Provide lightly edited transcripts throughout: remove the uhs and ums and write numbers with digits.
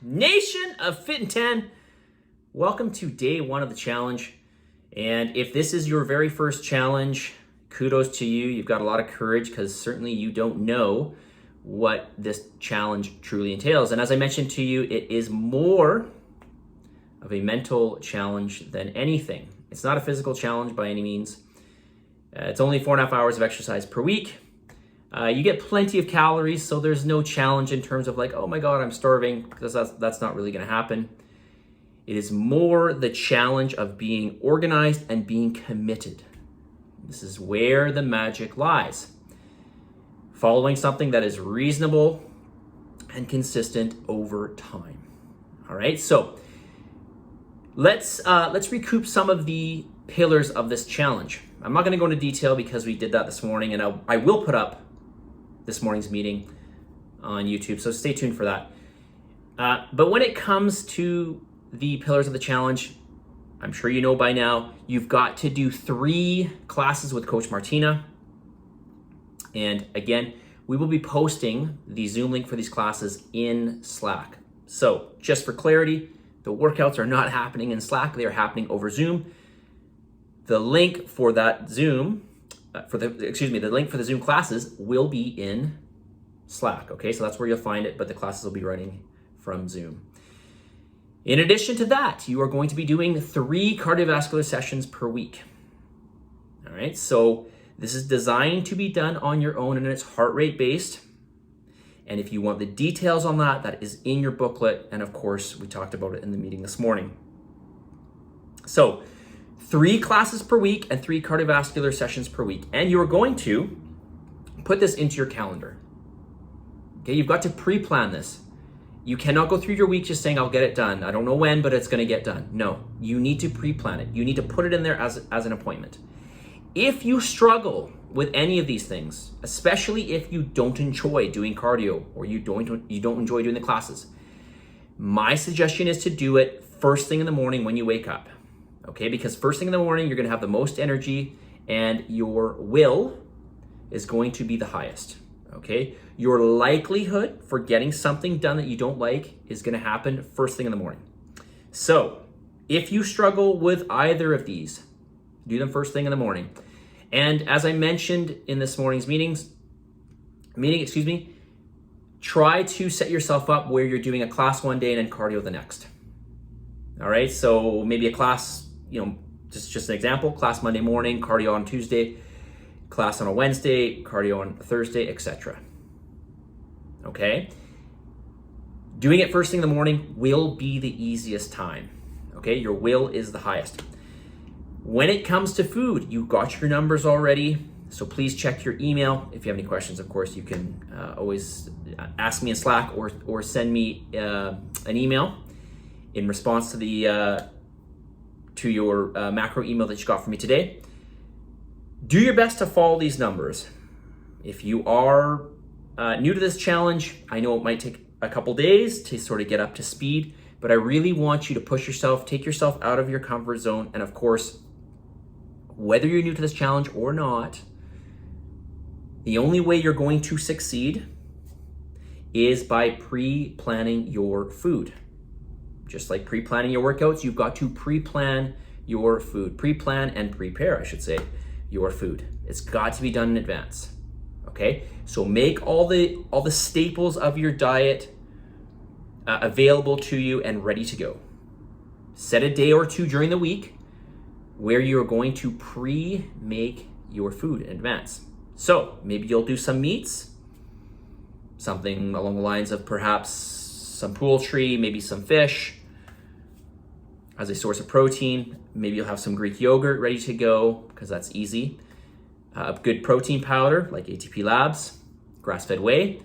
Nation of Fitin10, welcome to day one of the challenge. And if this is your very first challenge, kudos to you. You've got a lot of courage because certainly you don't know what this challenge truly entails. And as I mentioned to you, it is more of a mental challenge than anything. It's not a physical challenge by any means. It's only 4.5 hours of exercise per week. You get plenty of calories, so there's no challenge in terms of like, oh my God, I'm starving, because that's not really gonna happen. It is more the challenge of being organized and being committed. This is where the magic lies. Following something that is reasonable and consistent over time. All right, so let's recoup some of the pillars of this challenge. I'm not gonna go into detail because we did that this morning, and I will put up this morning's meeting on YouTube, so stay tuned for that. But when it comes to the pillars of the challenge, I'm sure you know by now, you've got to do 3 classes with Coach Martina. And again, we will be posting the Zoom link for these classes in Slack. So just for clarity, the workouts are not happening in Slack, they are happening over Zoom. The link for that Zoom, the link for the Zoom classes will be in Slack, okay? So that's where you'll find it, but the classes will be running from Zoom. In addition to that, you are going to be doing 3 cardiovascular sessions per week. All right, so this is designed to be done on your own, and it's heart rate based. And if you want the details on that, that is in your booklet. And of course, we talked about it in the meeting this morning. So 3 classes per week and 3 cardiovascular sessions per week. And you are going to put this into your calendar. Okay, you've got to pre-plan this. You cannot go through your week just saying, I'll get it done. I don't know when, but it's gonna get done. No, you need to pre-plan it. You need to put it in there as an appointment. If you struggle with any of these things, especially if you don't enjoy doing cardio or you don't enjoy doing the classes, my suggestion is to do it first thing in the morning when you wake up. Okay, because first thing in the morning, you're gonna have the most energy and your will is going to be the highest, okay? Your likelihood for getting something done that you don't like is gonna happen first thing in the morning. So if you struggle with either of these, do them first thing in the morning. And as I mentioned in this morning's meeting, try to set yourself up where you're doing a class one day and then cardio the next. All right, so maybe a class, just an example, class Monday morning, cardio on Tuesday, class on a Wednesday, cardio on Thursday, etc. Okay? Doing it first thing in the morning will be the easiest time. Okay? Your will is the highest. When it comes to food, you got your numbers already, so please check your email. If you have any questions, of course, you can always ask me in Slack or send me an email in response to your macro email that you got from me today. Do your best to follow these numbers. If you are new to this challenge, I know it might take a couple days to sort of get up to speed, but I really want you to push yourself, take yourself out of your comfort zone. And of course, whether you're new to this challenge or not, the only way you're going to succeed is by pre-planning your food. Just like pre-planning your workouts, you've got to pre-plan your food. Pre-plan and prepare, I should say, your food. It's got to be done in advance, okay? So make all the staples of your diet available to you and ready to go. Set a day or 2 during the week where you're going to pre-make your food in advance. So maybe you'll do some meats, something along the lines of perhaps some poultry, maybe some fish as a source of protein. Maybe you'll have some Greek yogurt ready to go because that's easy. Good protein powder like ATP Labs, grass-fed whey.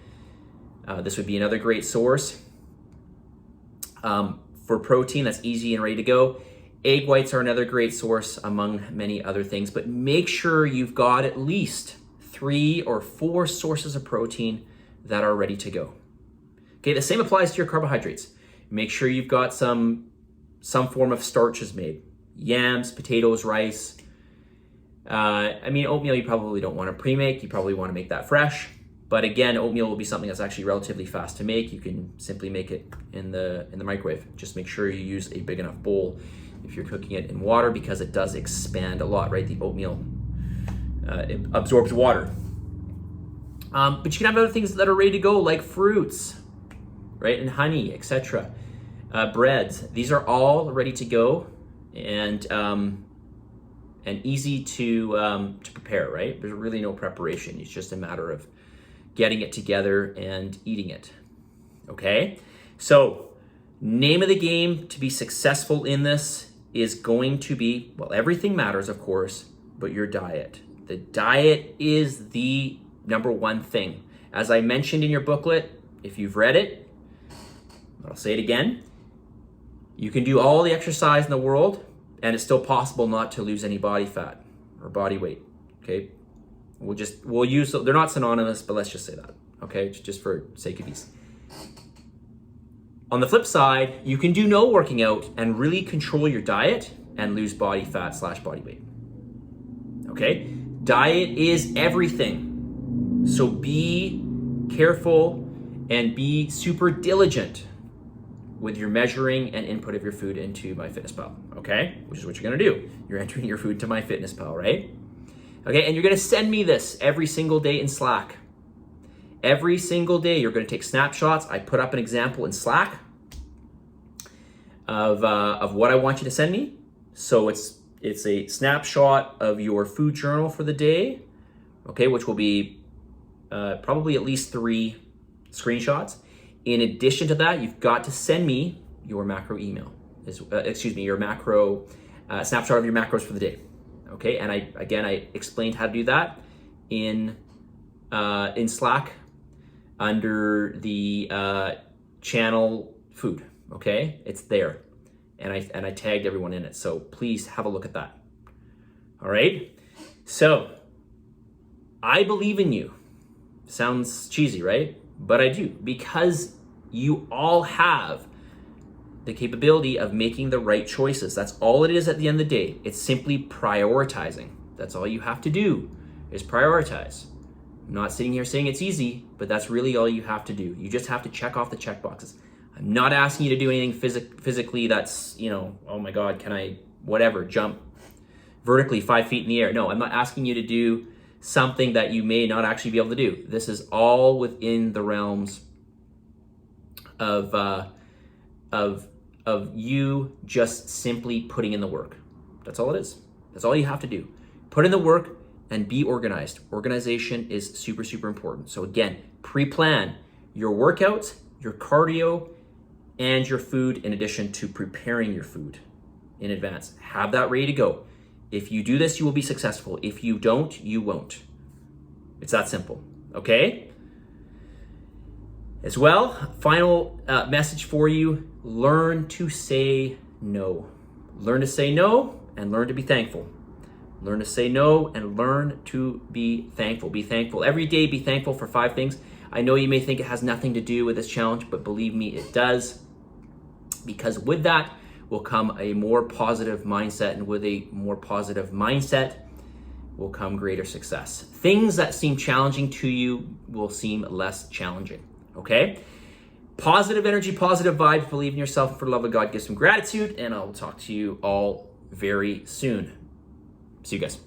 This would be another great source for protein that's easy and ready to go. Egg whites are another great source among many other things, but make sure you've got at least 3 or 4 sources of protein that are ready to go. Okay, the same applies to your carbohydrates. Make sure you've got some form of starches made. Yams, potatoes, rice. Oatmeal you probably don't want to pre-make. You probably want to make that fresh. But again, oatmeal will be something that's actually relatively fast to make. You can simply make it in the microwave. Just make sure you use a big enough bowl if you're cooking it in water, because it does expand a lot, right? The oatmeal, it absorbs water. But you can have other things that are ready to go, like fruits, right? And honey, etc. Breads. These are all ready to go and easy to prepare, right? There's really no preparation. It's just a matter of getting it together and eating it. Okay? So, name of the game to be successful in this is going to be, well, everything matters, of course, but your diet. The diet is the number one thing. As I mentioned in your booklet, if you've read it, I'll say it again, you can do all the exercise in the world and it's still possible not to lose any body fat or body weight, okay? We'll use, they're not synonymous, but let's just say that, okay? Just for sake of ease. On the flip side, you can do no working out and really control your diet and lose body fat / body weight, okay? Diet is everything. So be careful and be super diligent with your measuring and input of your food into MyFitnessPal, okay? Which is what you're gonna do. You're entering your food to MyFitnessPal, right? Okay, and you're gonna send me this every single day in Slack. Every single day, you're gonna take snapshots. I put up an example in Slack of what I want you to send me. So it's a snapshot of your food journal for the day, okay, which will be probably at least 3 screenshots. In addition to that, you've got to send me your macro email. Your macro snapshot of your macros for the day. Okay, and I explained how to do that in Slack under the channel food. Okay, it's there, and I tagged everyone in it. So please have a look at that. All right. So I believe in you. Sounds cheesy, right? But I do, because you all have the capability of making the right choices. That's all it is at the end of the day. It's simply prioritizing. That's all you have to do is prioritize. I'm not sitting here saying it's easy, but that's really all you have to do. You just have to check off the check boxes. I'm not asking you to do anything physically that's, oh my God, can I, whatever, jump vertically 5 feet in the air. No, I'm not asking you to do something that you may not actually be able to do. This is all within the realms of you just simply putting in the work. That's all it is. That's all you have to do. Put in the work and be organized. Organization is super, super important. So again, pre-plan your workouts, your cardio, and your food in addition to preparing your food in advance. Have that ready to go. If you do this, you will be successful. If you don't, you won't. It's that simple, okay? As well, final message for you, learn to say no. Learn to say no and learn to be thankful. Learn to say no and learn to be thankful. Be thankful. Every day, be thankful for 5 things. I know you may think it has nothing to do with this challenge, but believe me, it does. Because with that will come a more positive mindset, and with a more positive mindset will come greater success. Things that seem challenging to you will seem less challenging, okay? Positive energy, positive vibes, believe in yourself, and for the love of God, give some gratitude, and I'll talk to you all very soon. See you guys.